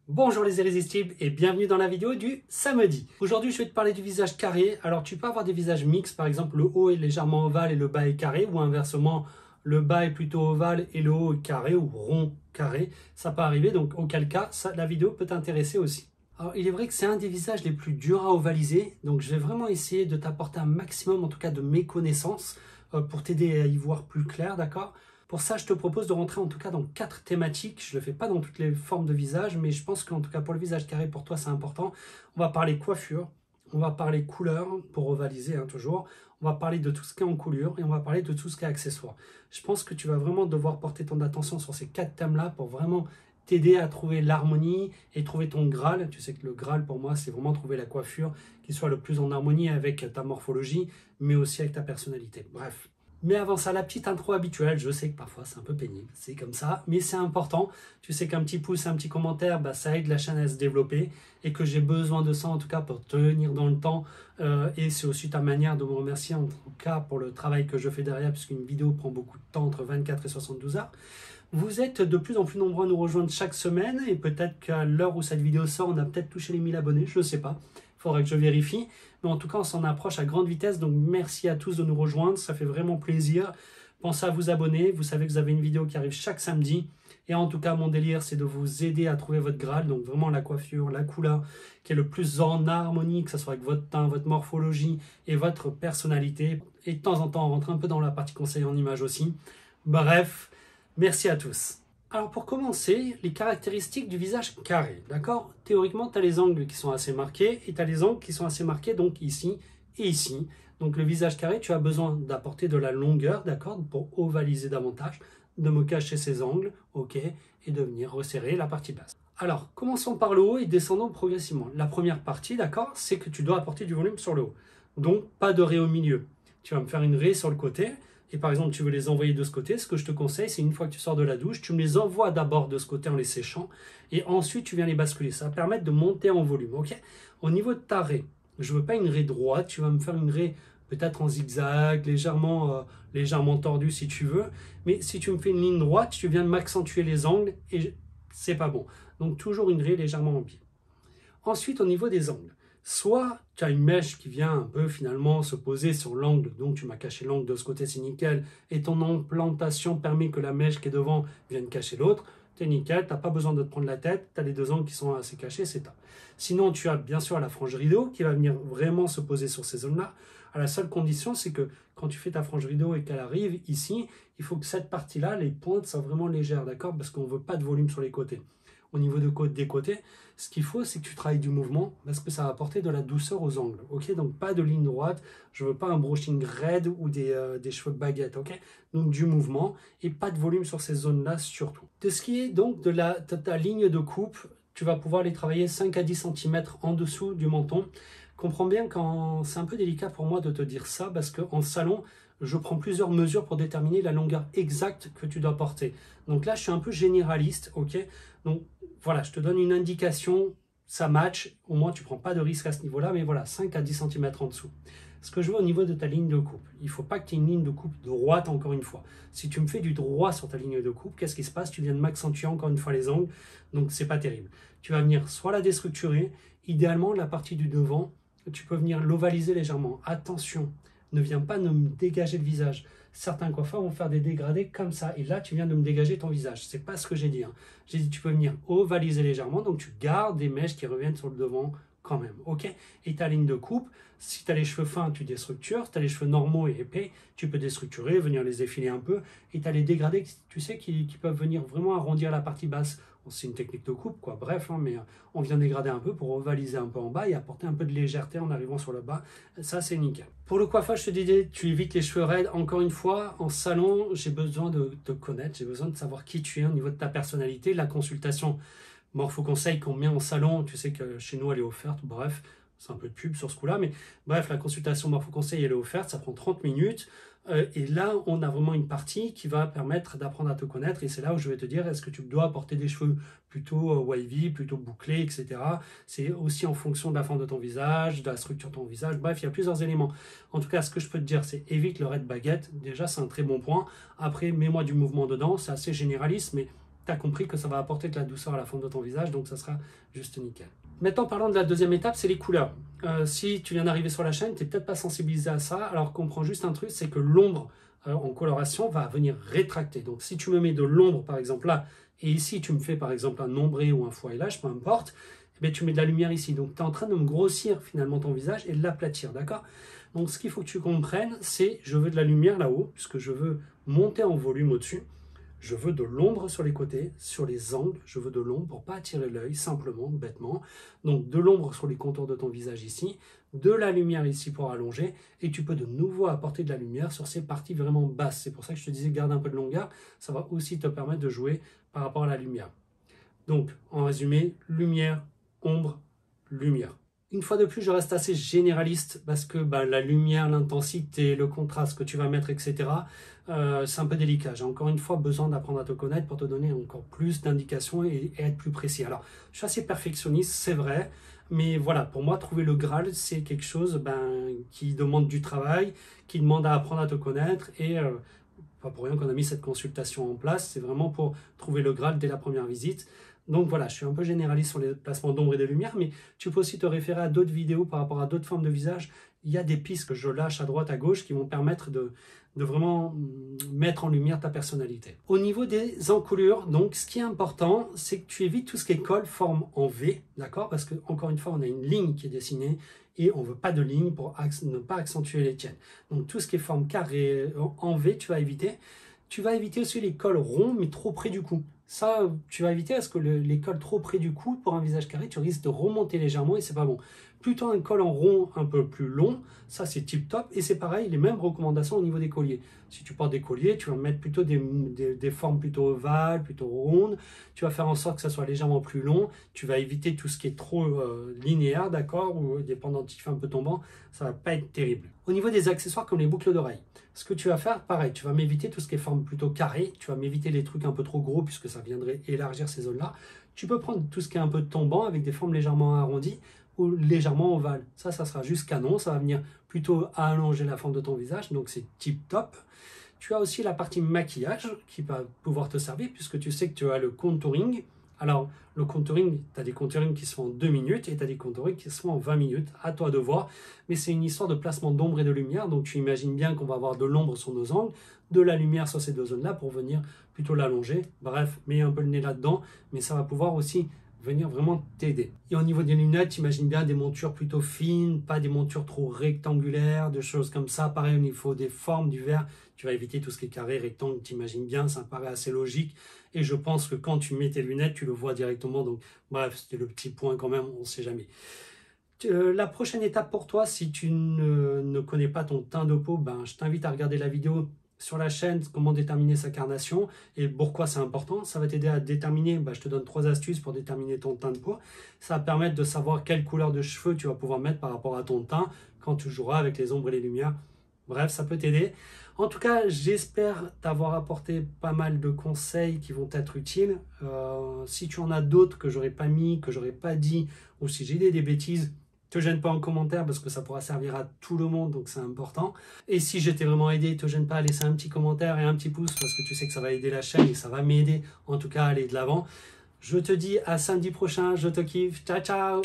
Bonjour les irrésistibles et bienvenue dans la vidéo du samedi. Aujourd'hui je vais te parler du visage carré. Alors tu peux avoir des visages mixtes, par exemple le haut est légèrement ovale et le bas est carré, ou inversement le bas est plutôt ovale et le haut est carré ou rond carré. Ça peut arriver, donc auquel cas la vidéo peut t'intéresser aussi. Alors il est vrai que c'est un des visages les plus durs à ovaliser, donc je vais vraiment essayer de t'apporter un maximum en tout cas de mes connaissances pour t'aider à y voir plus clair, d'accord? Pour ça, je te propose de rentrer en tout cas dans 4 thématiques. Je ne le fais pas dans toutes les formes de visage, mais je pense qu'en tout cas pour le visage carré, pour toi, c'est important. On va parler coiffure, on va parler couleur, pour ovaliser toujours. On va parler de tout ce qui est en coulure et on va parler de tout ce qui est accessoire. Je pense que tu vas vraiment devoir porter ton attention sur ces 4 thèmes-là pour vraiment t'aider à trouver l'harmonie et trouver ton Graal. Tu sais que le Graal, pour moi, c'est vraiment trouver la coiffure qui soit le plus en harmonie avec ta morphologie, mais aussi avec ta personnalité. Bref. Mais avant ça, la petite intro habituelle, je sais que parfois c'est un peu pénible, c'est comme ça, mais c'est important. Tu sais qu'un petit pouce, un petit commentaire, ça aide la chaîne à se développer et que j'ai besoin de ça en tout cas pour tenir dans le temps. Et c'est aussi ta manière de me remercier en tout cas pour le travail que je fais derrière, puisqu'une vidéo prend beaucoup de temps, entre 24 et 72 heures. Vous êtes de plus en plus nombreux à nous rejoindre chaque semaine et peut-être qu'à l'heure où cette vidéo sort, on a peut-être touché les 1000 abonnés, je ne sais pas. Il faudra que je vérifie. Mais en tout cas, on s'en approche à grande vitesse. Donc, merci à tous de nous rejoindre. Ça fait vraiment plaisir. Pensez à vous abonner. Vous savez que vous avez une vidéo qui arrive chaque samedi. Et en tout cas, mon délire, c'est de vous aider à trouver votre Graal. Donc, vraiment la coiffure, la couleur qui est le plus en harmonie, que ce soit avec votre teint, votre morphologie et votre personnalité. Et de temps en temps, on rentre un peu dans la partie conseil en image aussi. Bref, merci à tous. Alors pour commencer, les caractéristiques du visage carré, d'accord? Théoriquement, tu as les angles qui sont assez marqués et tu as les angles qui sont assez marqués, donc ici et ici. Donc le visage carré, tu as besoin d'apporter de la longueur, d'accord? Pour ovaliser davantage, de me cacher ces angles, ok? Et de venir resserrer la partie basse. Alors, commençons par le haut et descendons progressivement. La première partie, d'accord, c'est que tu dois apporter du volume sur le haut. Donc, pas de raie au milieu. Tu vas me faire une raie sur le côté. Et par exemple, tu veux les envoyer de ce côté, ce que je te conseille, c'est une fois que tu sors de la douche, tu me les envoies d'abord de ce côté en les séchant, et ensuite tu viens les basculer. Ça va permettre de monter en volume, ok? Au niveau de ta raie, je ne veux pas une raie droite, tu vas me faire une raie peut-être en zigzag, légèrement tordue si tu veux, mais si tu me fais une ligne droite, tu viens de m'accentuer les angles, et c'est pas bon. Donc toujours une raie légèrement en biais. Ensuite, au niveau des angles, soit tu as une mèche qui vient un peu finalement se poser sur l'angle, donc tu m'as caché l'angle de ce côté, c'est nickel, et ton implantation permet que la mèche qui est devant vienne cacher l'autre, c'est nickel, tu n'as pas besoin de te prendre la tête, tu as les deux angles qui sont assez cachés, c'est top. Sinon, tu as bien sûr la frange rideau qui va venir vraiment se poser sur ces zones-là. À la seule condition, c'est que quand tu fais ta frange rideau et qu'elle arrive ici, il faut que cette partie-là, les pointes soient vraiment légères, d'accord? Parce qu'on ne veut pas de volume sur les côtés. Au niveau des côtés, ce qu'il faut, c'est que tu travailles du mouvement parce que ça va apporter de la douceur aux angles. Ok, donc pas de ligne droite. Je veux pas un brushing raide ou des cheveux de baguette. Ok, donc du mouvement et pas de volume sur ces zones-là surtout. De ce qui est donc de ta ligne de coupe, tu vas pouvoir les travailler 5 à 10 cm en dessous du menton. Comprends bien quand c'est un peu délicat pour moi de te dire ça parce qu'en salon, je prends plusieurs mesures pour déterminer la longueur exacte que tu dois porter. Donc là, je suis un peu généraliste, ok? Donc voilà, je te donne une indication, ça match, au moins tu ne prends pas de risque à ce niveau-là, mais voilà, 5 à 10 cm en dessous. Ce que je veux au niveau de ta ligne de coupe, il ne faut pas que tu aies une ligne de coupe droite encore une fois. Si tu me fais du droit sur ta ligne de coupe, qu'est-ce qui se passe? Tu viens de m'accentuer encore une fois les angles, donc c'est pas terrible. Tu vas venir soit la déstructurer, idéalement la partie du devant, tu peux venir l'ovaliser légèrement. Attention, ne viens pas me dégager le visage. Certains coiffeurs vont faire des dégradés comme ça. Et là, tu viens de me dégager ton visage. C'est pas ce que j'ai dit. J'ai dit tu peux venir ovaliser légèrement. Donc, tu gardes des mèches qui reviennent sur le devant quand même. Ok? Et ta ligne de coupe, si tu as les cheveux fins, tu déstructures. Si tu as les cheveux normaux et épais, tu peux déstructurer, venir les effiler un peu. Et tu as les dégradés, tu sais, qui peuvent venir vraiment arrondir la partie basse. C'est une technique de coupe, quoi. Bref, mais on vient dégrader un peu pour ovaliser un peu en bas et apporter un peu de légèreté en arrivant sur le bas. Ça, c'est nickel. Pour le coiffage, je te disais, tu évites les cheveux raides. Encore une fois, en salon, j'ai besoin de te connaître, j'ai besoin de savoir qui tu es au niveau de ta personnalité. La consultation morpho-conseil qu'on met en salon, tu sais que chez nous, elle est offerte. Bref, c'est un peu de pub sur ce coup-là, mais bref, la consultation morpho-conseil, elle est offerte, ça prend 30 minutes. Et là, on a vraiment une partie qui va permettre d'apprendre à te connaître. Et c'est là où je vais te dire, est-ce que tu dois porter des cheveux plutôt wavy, plutôt bouclés, etc. C'est aussi en fonction de la forme de ton visage, de la structure de ton visage. Bref, il y a plusieurs éléments. En tout cas, ce que je peux te dire, c'est évite le raid baguette. Déjà, c'est un très bon point. Après, mets-moi du mouvement dedans. C'est assez généraliste, mais tu as compris que ça va apporter de la douceur à la forme de ton visage, donc ça sera juste nickel. Maintenant, parlons de la deuxième étape, c'est les couleurs. Si tu viens d'arriver sur la chaîne, tu n'es peut-être pas sensibilisé à ça, alors comprends juste un truc, c'est que l'ombre en coloration va venir rétracter. Donc si tu me mets de l'ombre par exemple là, et ici tu me fais par exemple un ombré ou un foilage, peu importe, eh bien, tu mets de la lumière ici. Donc tu es en train de me grossir finalement ton visage et de l'aplatir, d'accord? Donc ce qu'il faut que tu comprennes, c'est je veux de la lumière là-haut, puisque je veux monter en volume au-dessus. Je veux de l'ombre sur les côtés, sur les angles, je veux de l'ombre pour ne pas attirer l'œil, simplement, bêtement. Donc de l'ombre sur les contours de ton visage ici, de la lumière ici pour allonger, et tu peux de nouveau apporter de la lumière sur ces parties vraiment basses. C'est pour ça que je te disais garde un peu de longueur, ça va aussi te permettre de jouer par rapport à la lumière. Donc en résumé, lumière, ombre, lumière. Une fois de plus, je reste assez généraliste parce que la lumière, l'intensité, le contraste que tu vas mettre, etc., c'est un peu délicat. J'ai encore une fois besoin d'apprendre à te connaître pour te donner encore plus d'indications et être plus précis. Alors, je suis assez perfectionniste, c'est vrai, mais voilà, pour moi, trouver le Graal, c'est quelque chose qui demande du travail, qui demande à apprendre à te connaître et pas pour rien qu'on a mis cette consultation en place. C'est vraiment pour trouver le Graal dès la première visite. Donc voilà, je suis un peu généraliste sur les placements d'ombre et de lumière, mais tu peux aussi te référer à d'autres vidéos par rapport à d'autres formes de visage. Il y a des pistes que je lâche à droite, à gauche qui vont permettre de vraiment mettre en lumière ta personnalité. Au niveau des encoulures, donc ce qui est important, c'est que tu évites tout ce qui est col, forme en V, d'accord? Parce que encore une fois, on a une ligne qui est dessinée et on ne veut pas de ligne pour ne pas accentuer les tiennes. Donc tout ce qui est forme carrée en V, tu vas éviter. Tu vas éviter aussi les cols ronds, mais trop près du cou. Ça, tu vas éviter parce que les cols trop près du cou, pour un visage carré, tu risques de remonter légèrement et c'est pas bon. Plutôt un col en rond un peu plus long, ça c'est tip top. Et c'est pareil, les mêmes recommandations au niveau des colliers. Si tu portes des colliers, tu vas mettre plutôt des formes plutôt ovales, plutôt rondes. Tu vas faire en sorte que ça soit légèrement plus long. Tu vas éviter tout ce qui est trop linéaire, d'accord, ou des pendentifs un peu tombants. Ça va pas être terrible. Au niveau des accessoires comme les boucles d'oreilles, ce que tu vas faire, pareil, tu vas m'éviter tout ce qui est forme plutôt carrée. Tu vas m'éviter les trucs un peu trop gros puisque ça viendrait élargir ces zones-là. Tu peux prendre tout ce qui est un peu tombant avec des formes légèrement arrondies ou légèrement ovales. Ça sera juste canon. Ça va venir plutôt allonger la forme de ton visage. Donc, c'est tip top. Tu as aussi la partie maquillage qui va pouvoir te servir puisque tu sais que tu as le contouring. Alors, le contouring, tu as des contourings qui se font en 2 minutes et tu as des contourings qui se font en 20 minutes. À toi de voir. Mais c'est une histoire de placement d'ombre et de lumière. Donc, tu imagines bien qu'on va avoir de l'ombre sur nos angles, de la lumière sur ces deux zones-là pour venir plutôt l'allonger. Bref, mets un peu le nez là-dedans. Mais ça va pouvoir aussi venir vraiment t'aider. Et au niveau des lunettes, imagine bien des montures plutôt fines, pas des montures trop rectangulaires, des choses comme ça. Pareil, au niveau des formes du verre, tu vas éviter tout ce qui est carré, rectangle, t'imagines bien, ça me paraît assez logique. Et je pense que quand tu mets tes lunettes, tu le vois directement. Donc, bref, c'était le petit point quand même, on ne sait jamais. La prochaine étape pour toi, si tu ne connais pas ton teint de peau, je t'invite à regarder la vidéo sur la chaîne, comment déterminer sa carnation et pourquoi c'est important. Ça va t'aider à déterminer, je te donne 3 astuces pour déterminer ton teint de peau. Ça va permettre de savoir quelle couleur de cheveux tu vas pouvoir mettre par rapport à ton teint quand tu joueras avec les ombres et les lumières. Bref, ça peut t'aider. En tout cas, j'espère t'avoir apporté pas mal de conseils qui vont être utiles. Si tu en as d'autres que j'aurais pas mis, que j'aurais pas dit, ou si j'ai dit des bêtises, te gêne pas en commentaire parce que ça pourra servir à tout le monde, donc c'est important. Et si je t'ai vraiment aidé, te gêne pas à laisser un petit commentaire et un petit pouce parce que tu sais que ça va aider la chaîne et ça va m'aider en tout cas à aller de l'avant. Je te dis à samedi prochain, je te kiffe, ciao ciao.